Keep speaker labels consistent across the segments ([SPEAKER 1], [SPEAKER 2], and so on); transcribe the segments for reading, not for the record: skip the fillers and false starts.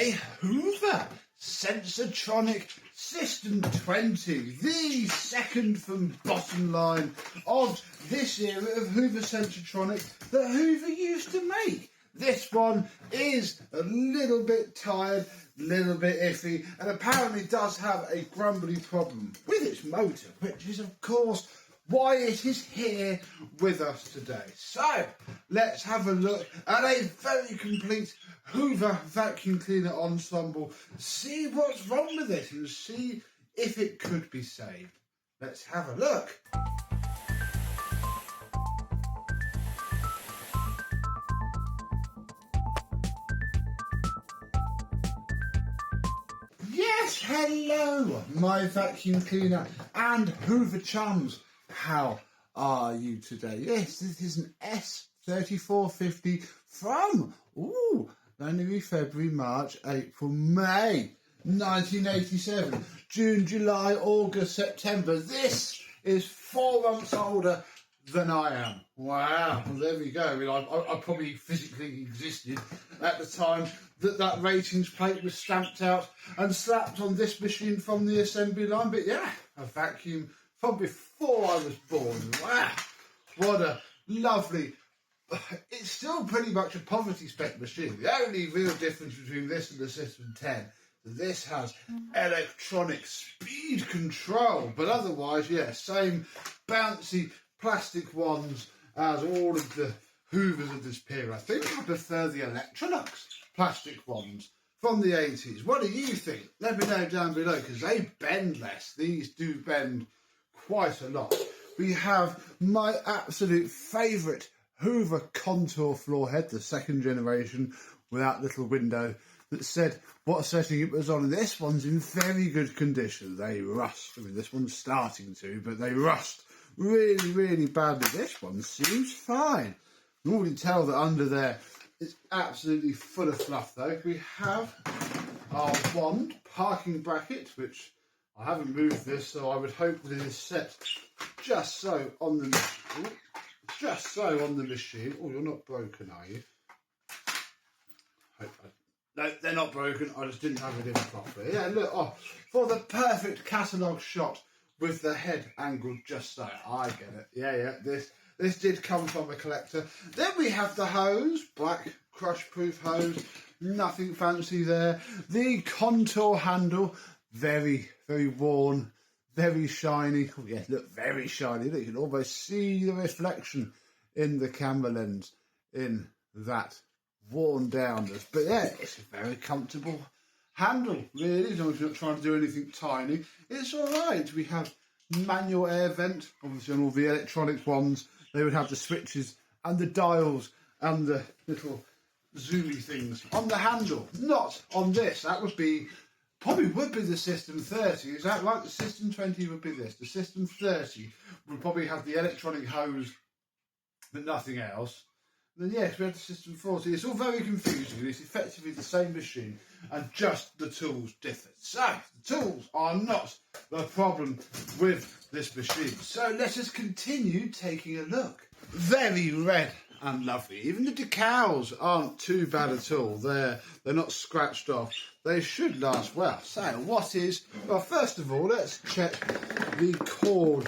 [SPEAKER 1] a Hoover Sensotronic System 20, the second from bottom line of this era of Hoover Sensotronic that Hoover used to make. This one is a little bit tired, a little bit iffy, and apparently does have a grumbly problem with its motor, which is of course why it is here with us today. So let's have a look at a very complete Hoover vacuum cleaner ensemble, see what's wrong with it and see if it could be saved. Let's have a look. Yes, hello, my vacuum cleaner and Hoover chums. How are you today? Yes, this is an S3450 from January, February, March, April, May 1987. June, July, August, September. This is 4 months older than I am. Wow, well, there we go. I mean, I probably physically existed at the time that ratings plate was stamped out and slapped on this machine from the assembly line. But yeah, a vacuum from before I was born. Wow, what a lovely... It's still pretty much a poverty spec machine. The only real difference between this and the System 10, this has electronic speed control, but otherwise, yeah, same bouncy plastic ones as all of the Hoovers of this period. I think I prefer the Electrolux plastic ones from the 80s. What do you think? Let me know down below, because they bend less. These do bend quite a lot. We have my absolute favourite Hoover contour floor head, the second generation, without little window, that said what setting it was on. And this one's in very good condition. They rust. I mean, this one's starting to, but they rust really, really badly. This one seems fine. You can already tell that under there it's absolutely full of fluff, though. We have our wand parking bracket, which I haven't moved this, so I would hope that it is set just so on the machine. Just so on the machine. Oh, you're not broken, are you? No, they're not broken. I just didn't have it in properly. Yeah, look, for the perfect catalogue shot with the head angled just so. I get it. Yeah, this did come from a collector. Then we have the hose, black crush-proof hose. Nothing fancy there. The contour handle, very, very worn. Very shiny. Oh yes, look, very shiny. Look, you can almost see the reflection in the camera lens in that worn downness. But yeah, it's a very comfortable handle, really, as long as you're not trying to do anything tiny. It's all right. We have manual air vent. Obviously, on all the electronic ones, they would have the switches and the dials and the little zoomy things on the handle. Not on this. That would be... Probably would be the System 30. Is that right? The System 20 would be this. The System 30 would probably have the electronic hose, but nothing else. And then yes, we have the System 40. It's all very confusing. It's effectively the same machine, and just the tools differ. So the tools are not the problem with this machine. So let us continue taking a look. Very red and lovely. Even the decals aren't too bad at all. They're not scratched off. They should last well. So what is... Well, first of all, let's check the cord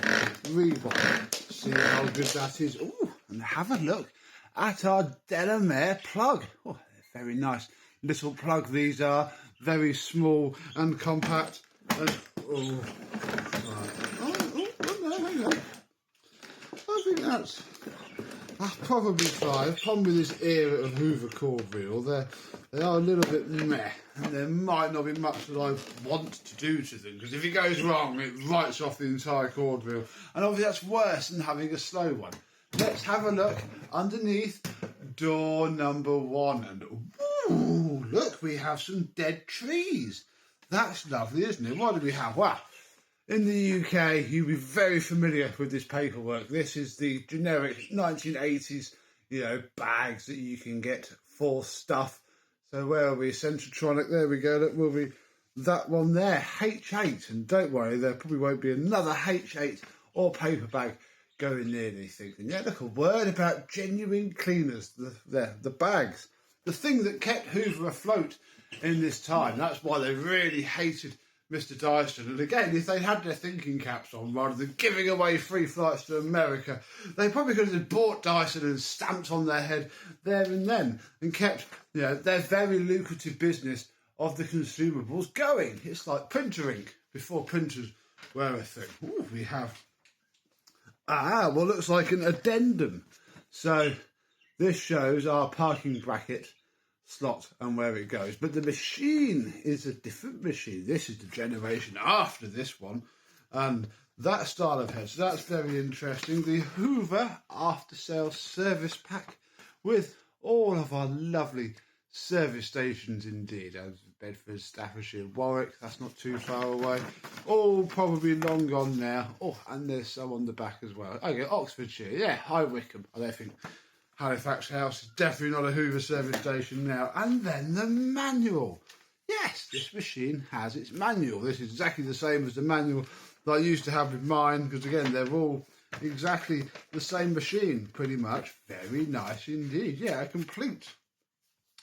[SPEAKER 1] rewind. See how good that is. Ooh, and have a look at our Delamere plug. Oh, very nice little plug these are. Very small and compact. And, hang on. I think that's probably fine. The problem with this era of Hoover cord reel, they are a little bit meh, and there might not be much that I want to do to them, because if it goes wrong, it writes off the entire cord reel, and obviously that's worse than having a slow one. Let's have a look underneath door number 1, and ooh, look, we have some dead trees. That's lovely, isn't it? What do we have? Well, in the UK, you'll be very familiar with this paperwork. This is the generic 1980s, bags that you can get for stuff. So where are we? Sensotronic, there we go. Look, will be that one there, H8. And don't worry, there probably won't be another H8 or paper bag going near anything. And yeah, look, a word about genuine cleaners. The bags the thing that kept Hoover afloat in this time. That's why they really hated Mr. Dyson. And again, if they had their thinking caps on rather than giving away free flights to America, they probably could have bought Dyson and stamped on their head there and then and kept, you know, their very lucrative business of the consumables going. It's like printer ink before printers were a thing. Ooh, we have, well, looks like an addendum. So this shows our parking bracket slot and where it goes, but the machine is a different machine. This is the generation after this one, and that style of head, so that's very interesting. The Hoover after sales service pack with all of our lovely service stations indeed, as Bedford, Staffordshire, Warwick, that's not too far away, all probably long gone now. Oh, and there's some on the back as well. Okay, Oxfordshire, yeah, High Wycombe, I don't think Halifax House is definitely not a Hoover service station now. And then the manual. Yes, this machine has its manual. This is exactly the same as the manual that I used to have with mine, because again, they're all exactly the same machine, pretty much. Very nice indeed. Yeah, a complete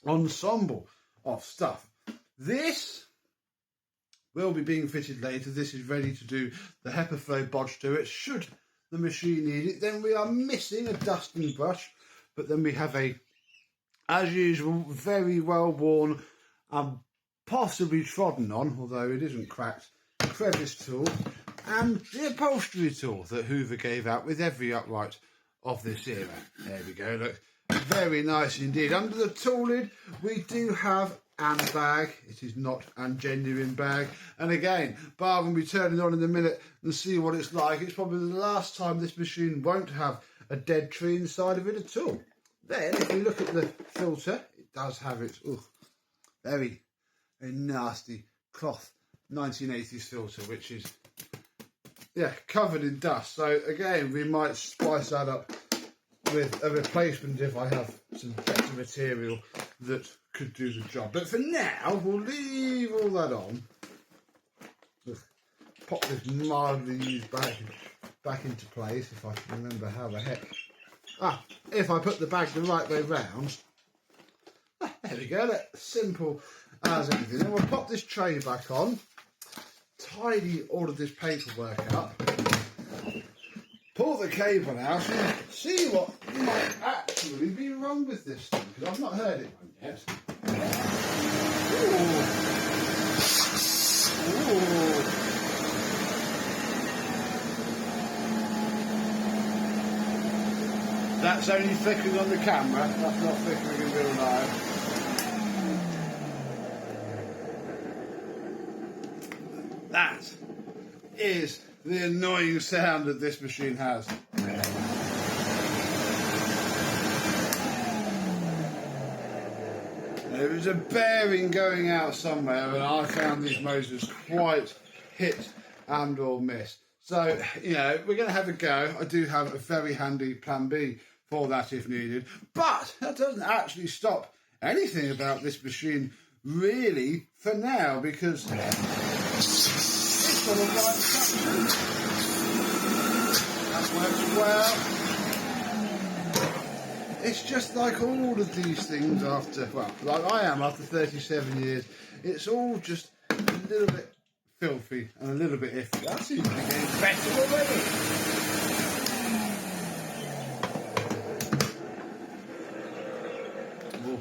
[SPEAKER 1] ensemble of stuff. This will be being fitted later. This is ready to do the HEPA flow bodge to it, should the machine need it. Then we are missing a dusting brush. But then we have a, as usual, very well worn and possibly trodden on, although it isn't cracked, crevice tool and the upholstery tool that Hoover gave out with every upright of this era. There we go, look, very nice indeed. Under the tool lid we do have an bag. It is not a genuine bag, and again, bar when we turn it on in a minute and see what it's like, it's probably the last time this machine won't have a dead tree inside of it at all. Then, if we look at the filter, it does have its very, very nasty cloth 1980s filter, which is, yeah, covered in dust. So again, we might spice that up with a replacement if I have some better material that could do the job. But for now, we'll leave all that on. Pop this mildly used bag back into place, if I can remember how the heck. If I put the bag the right way round. There we go, that's simple as anything. Then we'll pop this tray back on, tidy all of this paperwork up, pull the cable out and see what might actually be wrong with this thing, because I've not heard it one yet. Ooh. That's only flickering on the camera, that's not flickering in real life. That is the annoying sound that this machine has. There was a bearing going out somewhere, and I found these motors quite hit and or miss. So, you know, we're going to have a go. I do have a very handy plan B for that if needed. But that doesn't actually stop anything about this machine, really, for now, because it's got a right suction. That works well. It's just like all of these things after, well, like I am after 37 years, it's all just a little bit filthy and a little bit iffy. That seems to be getting better already. Oh.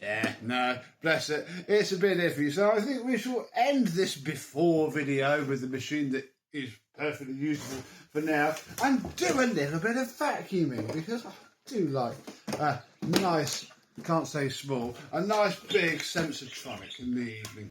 [SPEAKER 1] Yeah, no, bless it. It's a bit iffy. So I think we shall end this before video with the machine that is perfectly usable for now and do a little bit of vacuuming, because I do like a nice, can't say small, a nice big Sensotronic in the evening.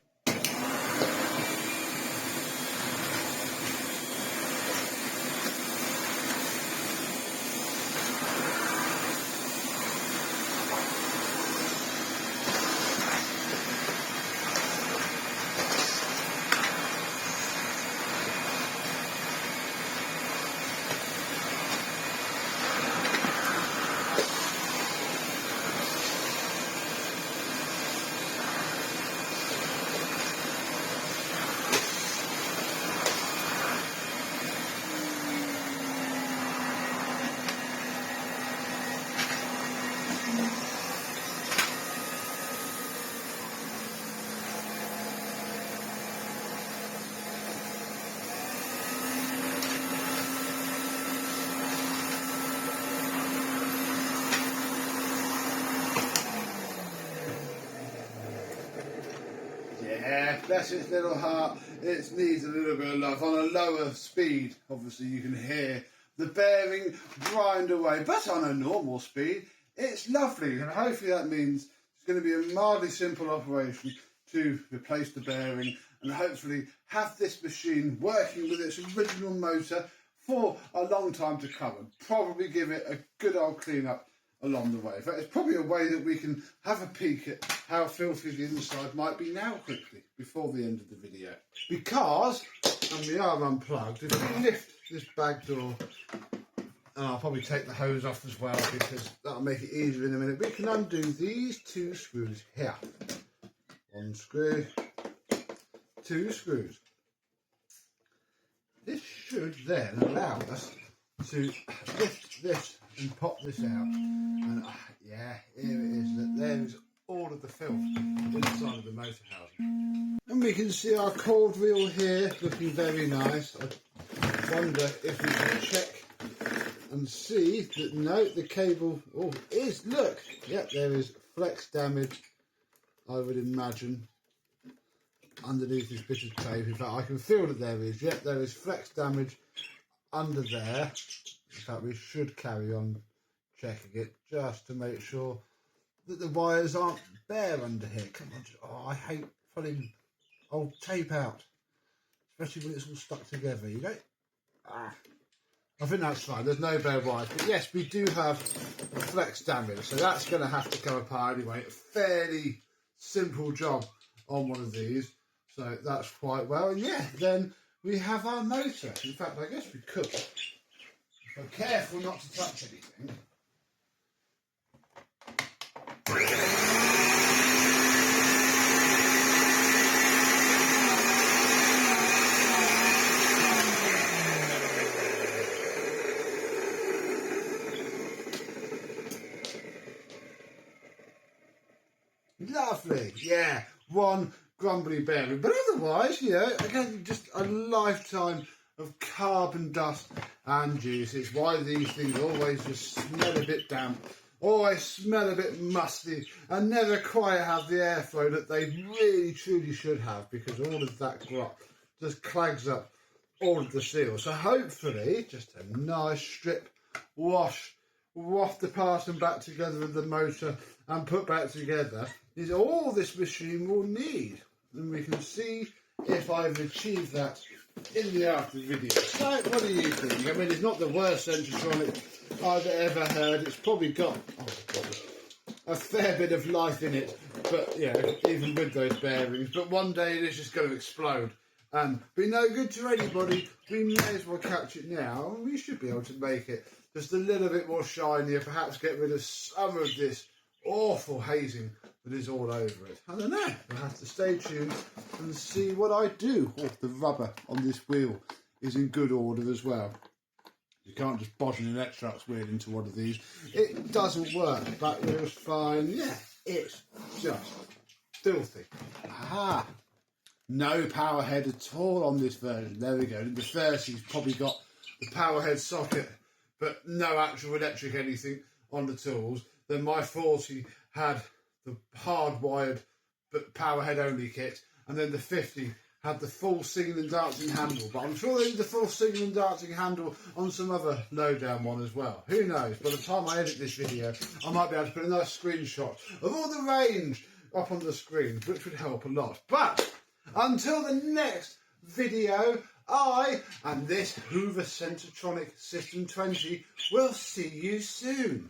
[SPEAKER 1] Yeah, bless its little heart. It needs a little bit of love. On a lower speed, obviously, you can hear the bearing grind away. But on a normal speed, it's lovely. And hopefully that means it's going to be a mildly simple operation to replace the bearing and hopefully have this machine working with its original motor for a long time to come, and probably give it a good old clean up along the way. In fact, it's probably a way that we can have a peek at how filthy the inside might be now quickly before the end of the video. Because, and we are unplugged, if we lift this bag door, and I'll probably take the hose off as well because that'll make it easier in a minute, we can undo these two screws here. One screw, two screws. This should then allow us to lift this and pop this out. And yeah, here it is. There's all of the filth inside of the motor housing. And we can see our cord reel here looking very nice. I wonder if we can check and see that, no, the cable is, look, yep, there is flex damage, I would imagine, underneath this bit of tape. In fact, I can feel that there is. Yep, there is flex damage under there. In fact, we should carry on checking it just to make sure that the wires aren't bare under here. Come on. Oh, I hate pulling old tape out, especially when it's all stuck together, you know. I think that's fine. There's no bare wires. But yes, we do have flex damage, so that's going to have to come apart anyway. A fairly simple job on one of these. So that's quite well. And yeah, then we have our motor. In fact, I guess we could, if we're careful not to touch anything. Lovely. Yeah, one grumbly bearing, but otherwise, you know, again, just a lifetime of carbon dust and juice. It's why these things always just smell a bit damp, always smell a bit musty, and never quite have the airflow that they really truly should have, because all of that grot just clogs up all of the seals. So hopefully just a nice strip wash, waft apart and back together with the motor and put back together is all this machine will need. And we can see if I've achieved that in the after video. So what do you think? I mean, it's not the worst Sensotronic I've ever heard. It's probably got a fair bit of life in it, but yeah, even with those bearings. But one day it is just going to explode and be no good to anybody. We may as well catch it now, and we should be able to make it just a little bit more shinier, perhaps get rid of some of this awful hazing that is all over it. I don't know. We'll have to stay tuned and see what I do. Oh, the rubber on this wheel is in good order as well. You can't just bodge an Electrolux wheel into one of these. It doesn't work. Back wheel's fine. Yeah, it's just filthy. Aha! No power head at all on this version. There we go. The 30's probably got the power head socket, but no actual electric anything on the tools. Then my 40 had the hardwired but power head only kit, and then the 50 had the full singing and dancing handle. But I'm sure they need the full singing and dancing handle on some other low-down one as well. Who knows? By the time I edit this video, I might be able to put a nice screenshot of all the range up on the screen, which would help a lot. But until the next video, I and this Hoover Sensotronic System 20 will see you soon.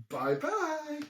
[SPEAKER 1] Bye-bye.